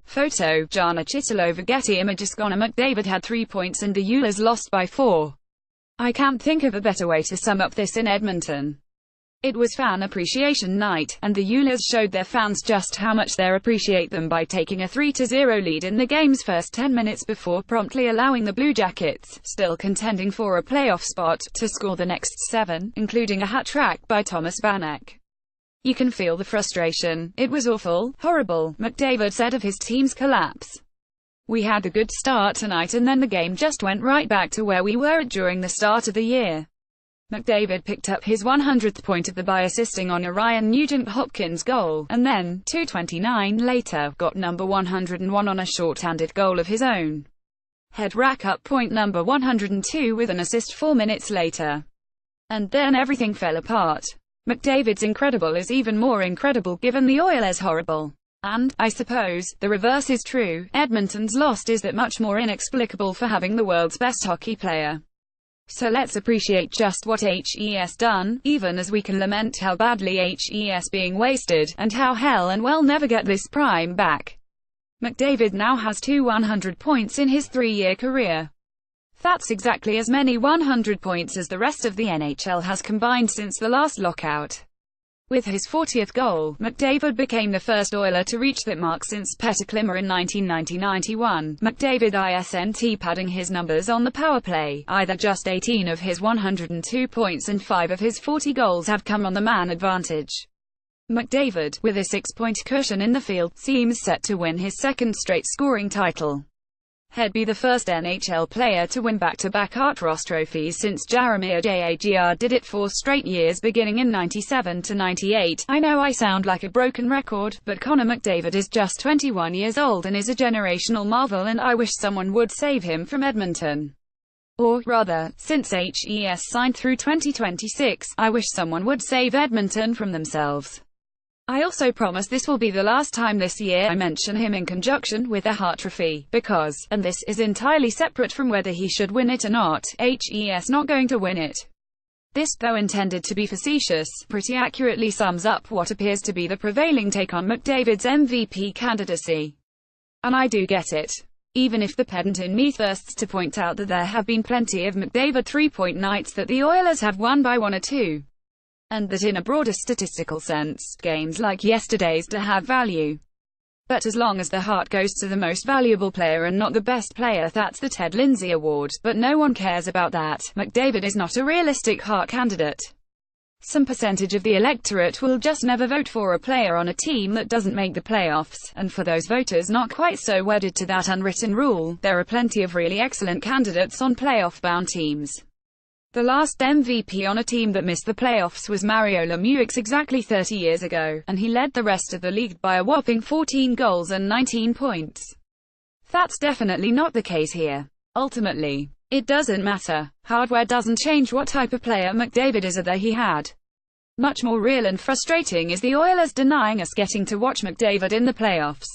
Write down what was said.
Photo, Jana Chitilova. Getty Images. Connor McDavid had 3 points and the Oilers lost by 4. I can't think of a better way to sum up this in Edmonton. It was Fan Appreciation Night, and the Oilers showed their fans just how much they appreciate them by taking a 3-0 lead in the game's first 10 minutes before promptly allowing the Blue Jackets, still contending for a playoff spot, to score the next 7, including a hat-trick by Thomas Vanek. You can feel the frustration. It was awful, horrible, McDavid said of his team's collapse. We had a good start tonight and then the game just went right back to where we were at during the start of the year. McDavid picked up his 100th point of the by assisting on a Ryan Nugent-Hopkins goal, and then, 2:29 later, got number 101 on a short-handed goal of his own. Head rack up point number 102 with an assist 4 minutes later. And then everything fell apart. McDavid's incredible is even more incredible given the Oilers' horrible. And, I suppose, the reverse is true. Edmonton's loss is that much more inexplicable for having the world's best hockey player. So let's appreciate just what HES done, even as we can lament how badly HES being wasted, and how hell and well never get this prime back. McDavid now has 2 100 points in his 3-year career. That's exactly as many 100 points as the rest of the NHL has combined since the last lockout. With his 40th goal, McDavid became the first Oiler to reach that mark since Peter Klimmer in 1990-91. McDavid isn't padding his numbers on the power play, either. Just 18 of his 102 points and 5 of his 40 goals have come on the man advantage. McDavid, with a 6-point cushion in the field, seems set to win his second straight scoring title. He'd be the first NHL player to win back-to-back Art Ross trophies since Jaromir Jagr did it 4 straight years beginning in 97-98. I know I sound like a broken record, but Connor McDavid is just 21 years old and is a generational marvel, and I wish someone would save him from Edmonton. Or, rather, since HES signed through 2026, I wish someone would save Edmonton from themselves. I also promise this will be the last time this year I mention him in conjunction with a Hart Trophy, because, and this is entirely separate from whether he should win it or not, HES not going to win it. This, though intended to be facetious, pretty accurately sums up what appears to be the prevailing take on McDavid's MVP candidacy. And I do get it. Even if the pedant in me thirsts to point out that there have been plenty of McDavid 3-point nights that the Oilers have won by 1 or 2. And that in a broader statistical sense, games like yesterday's do have value. But as long as the Hart goes to the most valuable player and not the best player, that's the Ted Lindsay Award, but no one cares about that. McDavid is not a realistic Hart candidate. Some percentage of the electorate will just never vote for a player on a team that doesn't make the playoffs, and for those voters not quite so wedded to that unwritten rule, there are plenty of really excellent candidates on playoff-bound teams. The last MVP on a team that missed the playoffs was Mario Lemieux exactly 30 years ago, and he led the rest of the league by a whopping 14 goals and 19 points. That's definitely not the case here. Ultimately, it doesn't matter. Hardware doesn't change what type of player McDavid is or that he had. Much more real and frustrating is the Oilers denying us getting to watch McDavid in the playoffs.